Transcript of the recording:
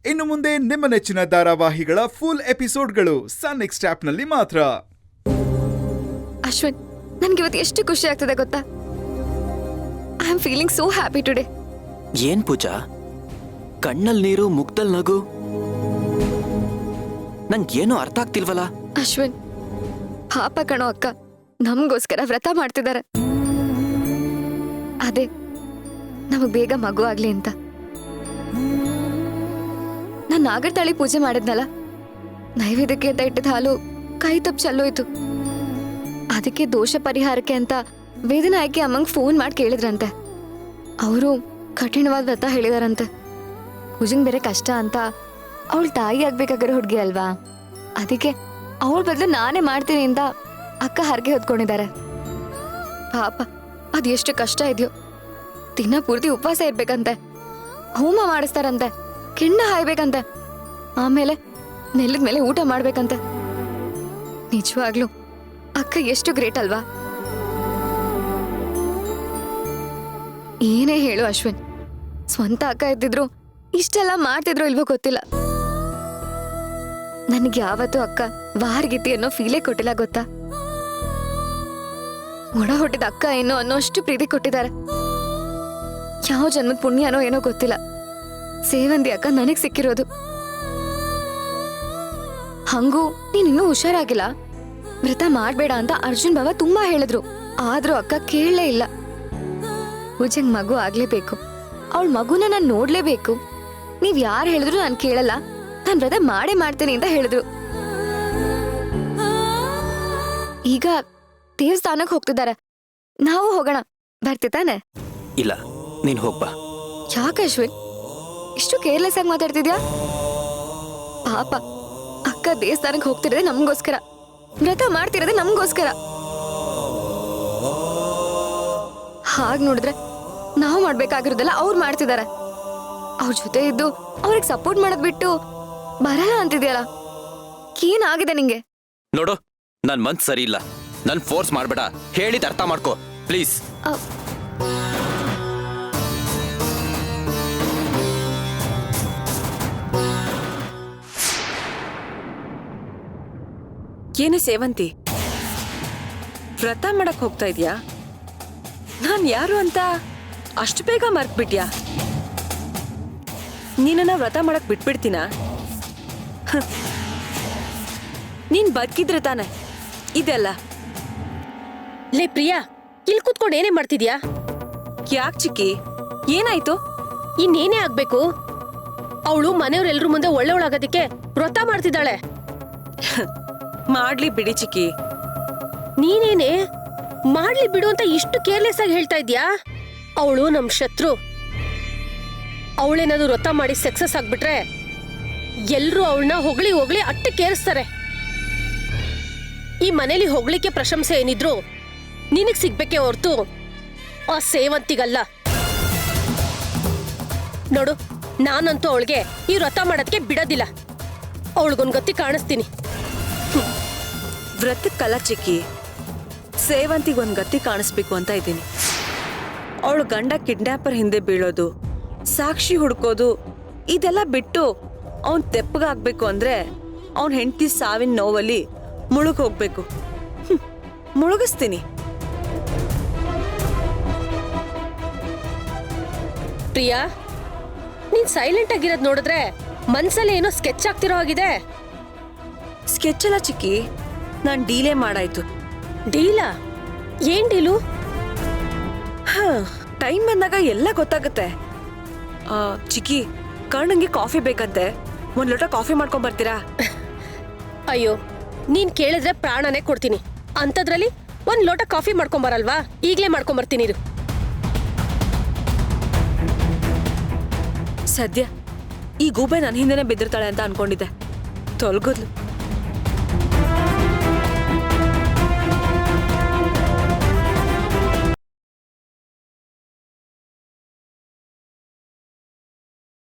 ಇನ್ನು ಮುಂದೆ ನಿಮ್ಮ ನೆಚ್ಚಿನ ಧಾರಾವಾಹಿಗಳ ಫುಲ್ ಎಪಿಸೋಡ್ಗಳು ಸನ್ ನೆಕ್ಸ್ಟ್ ಆಪ್ನಲ್ಲಿ ಮಾತ್ರ. ಅಶ್ವಿನ್, ನನ್ಗೆ ಇವತ್ತು ಎಷ್ಟು ಖುಷಿ ಆಗ್ತದೆ ಗೊತ್ತಾ? I am feeling so happy today. ಏನ್ ಪೂಜಾ, ಕಣ್ಣಲ್ ನೀರು ಮುಗ್ದಲ್ ನಗು, ನಂಗೇನು ಅರ್ಥ ಆಗ್ತಿಲ್ವಲ್ಲ. ಅಶ್ವಿನ್, ಪಾಪ ಕಣೋ ಅಕ್ಕ, ನಮಗೋಸ್ಕರ ವ್ರತ ಮಾಡ್ತಿದ್ದಾರೆ. ಅದೇ ನಮಗ್ ಬೇಗ ಮಗು ಆಗ್ಲಿ ಅಂತ. ನಾನ್ ನಾಗರತಾಳಿ ಪೂಜೆ ಮಾಡಿದ್ನಲ್ಲ, ನೈವೇದ್ಯಕ್ಕೆ ಅಂತ ಇಟ್ಟಿದ ಹಾಲು ಕೈ ತಪ್ಪು ಚೆಲ್ಲೋಯ್ತು. ಅದಕ್ಕೆ ದೋಷ ಪರಿಹಾರಕ್ಕೆ ಅಂತ ವೇದನಾಯಕಿ ಅಮ್ಮಂಗ್ ಫೋನ್ ಮಾಡಿ ಕೇಳಿದ್ರಂತೆ. ಅವರು ಕಠಿಣವಾದ ವ್ರತ ಹೇಳಿದಾರಂತೆ. ಪೂಜೆಂಗ್ ಬೇರೆ ಕಷ್ಟ ಅಂತ ಅವಳ ತಾಯಿ ಆಗ್ಬೇಕಾಗಿರೋ ಹುಡುಗಿ ಅಲ್ವಾ, ಅದಕ್ಕೆ ಅವಳ ಬದಲು ನಾನೇ ಮಾಡ್ತೀನಿ ಅಂತ ಅಕ್ಕ ಹರಗೆ ಹೊತ್ಕೊಂಡಿದ್ದಾರೆ. ಪಾಪ ಅದ್ ಎಷ್ಟು ಕಷ್ಟ ಇದೆಯೋ. ದಿನ ಪೂರ್ತಿ ಉಪವಾಸ ಇರ್ಬೇಕಂತೆ, ಹೋಮ ಮಾಡಿಸ್ತಾರಂತೆ, ಕಿಣ್ಣ ಹಾಯ್ಬೇಕಂತೆ, ಆಮೇಲೆ ನೆಲದ ಮೇಲೆ ಊಟ ಮಾಡ್ಬೇಕಂತೆ. ನಿಜವಾಗ್ಲು ಅಕ್ಕ ಎಷ್ಟು ಗ್ರೇಟ್ ಅಲ್ವಾ? ಏನೇ ಹೇಳು ಅಶ್ವಿನ್, ಸ್ವಂತ ಅಕ್ಕ ಇದ್ದಿದ್ರು ಇಷ್ಟೆಲ್ಲ ಮಾಡ್ತಿದ್ರು ಇಲ್ವೋ ಗೊತ್ತಿಲ್ಲ. ನನಗೆ ಯಾವತ್ತೂ ಅಕ್ಕ ವಾರ್ಗಿತಿ ಅನ್ನೋ ಫೀಲೇ ಕೊಟ್ಟಿಲ್ಲ ಗೊತ್ತಾ? ಒಡ ಹೊಟ್ಟಿದ ಅಕ್ಕ ಏನೋ ಅನ್ನೋಷ್ಟು ಪ್ರೀತಿ ಕೊಟ್ಟಿದ್ದಾರೆ. ಯಾವ ಜನ್ಮದ ಪುಣ್ಯನೋ ಏನೋ ಗೊತ್ತಿಲ್ಲ, ಸೇವಂತಿ ಅಕ್ಕ ನನಗ್ ಸಿಕ್ಕಿರೋದು. ಹಂಗೂ ನೀನಿನ್ನೂ ಹುಷಾರಾಗಿಲ್ಲ, ವ್ರತ ಮಾಡ್ಬೇಡ ಅಂತ ಅರ್ಜುನ್ ಬಾವ ತುಂಬಾ ಹೇಳಿದ್ರು. ಆದ್ರೂ ಅಕ್ಕ ಕೇಳಲೇ ಇಲ್ಲ. ಪೂಜೆಗ್ ಮಗು ಆಗ್ಲೇಬೇಕು, ಅವಳ ಮಗುನ ನಾನ್ ನೋಡ್ಲೇಬೇಕು. ನೀವ್ ಯಾರು ಹೇಳಿದ್ರು ನಾನ್ ಕೇಳಲ್ಲ, ನಾನ್ ವ್ರತ ಮಾಡೇ ಮಾಡ್ತೀನಿ ಅಂತ ಹೇಳಿದ್ರು. ಈಗ ದೇವಸ್ಥಾನಕ್ಕೆ ಹೋಗ್ತಿದ್ದಾರೆ, ನಾವು ಹೋಗೋಣ, ಬರ್ತಿತಾನೆ? ಇಲ್ಲ, ನೀನ್ ಹೋಗ್ಬಾ. ಯಾಕೆ ಅಶ್ವಿನ್ ಇಷ್ಟು ಕೇರ್ಲೆಸ್ ಆಗಿ ಮಾತಾಡ್ತಿದ್ಯಾ? ಪಾಪ ಅಕ್ಕ ದೇವಸ್ಥಾನಕ್ಕೆ ಹೋಗ್ತಿರೋದೆ ನಮಗೋಸ್ಕರ, ವ್ರತ ಮಾಡ್ತಿರೋದೆ ನಮಗೋಸ್ಕರ. ಹಾಗ್ ನೋಡಿದ್ರೆ ನಾವು ಮಾಡ್ಬೇಕಾಗಿರೋದೆಲ್ಲ ಅವ್ರು ಮಾಡ್ತಿದಾರೆ. ಅವ್ರ ಜೊತೆ ಇದ್ದು ಅವ್ರಿಗೆ ಸಪೋರ್ಟ್ ಮಾಡೋದ್ ಬಿಟ್ಟು ಬರಲ್ಲ ಅಂತಿದ್ಯಲ್ಲ, ಏನಾಗಿದೆ ನಿಂಗೆ? ನೋಡು, ನನ್ ಮನ್ಸ್ ಸರಿ ಇಲ್ಲ, ನನ್ ಫೋರ್ಸ್ ಮಾಡ್ಬೇಡ, ಹೇಳಿದ ಅರ್ಥ ಮಾಡ್ಕೋ ಪ್ಲೀಸ್. ಏನೇ ಸೇವಂತಿ, ವ್ರತ ಮಾಡಕ್ ಹೋಗ್ತಾ ಇದ್ಯಾ? ನಾನ್ ಯಾರು ಅಂತ ಅಷ್ಟು ಬೇಗ ಮರ್ತ್ಬಿಟ್ಯಾ? ನೀನನ್ನ ವ್ರತ ಮಾಡಕ್ ಬಿಟ್ಬಿಡ್ತೀನ? ನೀನ್ ಬದುಕಿದ್ರೆ ತಾನೆ ಇದೆಲ್ಲ. ಲೇ ಪ್ರಿಯಾ, ಇಲ್ಲಿ ಕೂತ್ಕೊಂಡು ಏನೇ ಮಾಡ್ತಿದ್ಯಾ? ಯಾಕ್ ಚಿಕ್ಕಿ, ಏನಾಯ್ತು? ಇನ್ನೇನೇ ಆಗ್ಬೇಕು? ಅವಳು ಮನೆಯವ್ರೆಲ್ರ ಮುಂದೆ ಒಳ್ಳೆಯವಳಾಗೋದಕ್ಕೆ ವ್ರತ ಮಾಡ್ತಿದ್ದಾಳೆ. ಮಾಡ್ಲಿ ಬಿಡಿ ಚಿಕ್ಕಿ. ನೀನೇನೆ ಮಾಡ್ಲಿ ಬಿಡು ಅಂತ ಇಷ್ಟು ಕೇರ್ಲೆಸ್ ಆಗಿ ಹೇಳ್ತಾ ಇದ್ಯಾ? ಅವಳು ನಮ್ ಶತ್ರು. ಅವಳೇನಾದ್ರು ವ್ರತ ಮಾಡಿ ಸಕ್ಸಸ್ ಆಗ್ಬಿಟ್ರೆ ಎಲ್ರೂ ಅವಳನ್ನ ಹೊಗಳಿ ಹೊಗಳಿ ಅಟ್ಟಕ್ಕೇರಿಸ್ತಾರೆ. ಈ ಮನೇಲಿ ಹೊಗಳಿಕೆ ಪ್ರಶಂಸೆ ಏನಿದ್ರು ನಿನಗ್ ಸಿಗ್ಬೇಕೆ ಹೊರ್ತು ಆ ಸೇವಂತಿಗಲ್ಲ. ನೋಡು, ನಾನಂತೂ ಅವಳಿಗೆ ಈ ವ್ರತ ಮಾಡೋದಕ್ಕೆ ಬಿಡೋದಿಲ್ಲ. ಅವಳಿಗೊಂದು ಗತಿ ಕಾಣಿಸ್ತೀನಿ. ವ್ರತಕ್ಕಲ್ಲ ಚಿಕ್ಕಿ, ಸೇವಂತಿಗೊಂದು ಗತಿ ಕಾಣಿಸ್ಬೇಕು ಅಂತ ಇದ್ದೀನಿ. ಅವಳು ಗಂಡ ಕಿಡ್ನಾಪರ್ ಹಿಂದೆ ಬೀಳೋದು, ಸಾಕ್ಷಿ ಹುಡ್ಕೋದು, ಇದೆಲ್ಲ ಬಿಟ್ಟು ಅವನ್ ತೆಪ್ಪಗಾಗ್ಬೇಕು ಅಂದ್ರೆ ಅವನ್ ಹೆಂಡತಿ ಸಾವಿನ ನೋವಲ್ಲಿ ಮುಳುಗ್ ಹೋಗ್ಬೇಕು. ಮುಳುಗಿಸ್ತೀನಿ. ಪ್ರಿಯಾ, ನೀನ್ ಸೈಲೆಂಟ್ ಆಗಿರೋದ್ ನೋಡಿದ್ರೆ ಮನ್ಸಲ್ಲಿ ಏನೋ ಸ್ಕೆಚ್ ಆಗ್ತಿರೋ ಆಗಿದೆ. ಸ್ಕೆಚ್ ಅಲ್ಲ ಚಿಕ್ಕಿ, ನಾನ್ ಡೀಲೇ ಮಾಡಾಯ್ತು. ಡೀಲಾ? ಏನ್ ಡೀಲು? ಟೈಮ್ ಬಂದಾಗ ಎಲ್ಲ ಗೊತ್ತಾಗುತ್ತೆ. ಚಿಕ್ಕಿ, ಕರ್ಣಂಗೆ ಕಾಫಿ ಬೇಕಂತೆ, ಒಂದ್ ಲೋಟ ಕಾಫಿ ಮಾಡ್ಕೊಂಡ್ ಬರ್ತೀರಾ? ಅಯ್ಯೋ, ನೀನ್ ಕೇಳಿದ್ರೆ ಪ್ರಾಣನೇ ಕೊಡ್ತೀನಿ. ಅಂಥದ್ರಲ್ಲಿ ಒಂದ್ ಲೋಟ ಕಾಫಿ ಮಾಡ್ಕೊಂಬರಲ್ವಾ? ಈಗ್ಲೇ ಮಾಡ್ಕೊಂಬರ್ತೀನಿ ಇರು. ಸದ್ಯ ಈ ಗೂಬೆ ನನ್ನ ಹಿಂದೆನೆ ಬಿದ್ದಿರ್ತಾಳೆ ಅಂತ ಅನ್ಕೊಂಡಿದ್ದೆ, ತೊಲ್ಗೋದ್ಲು.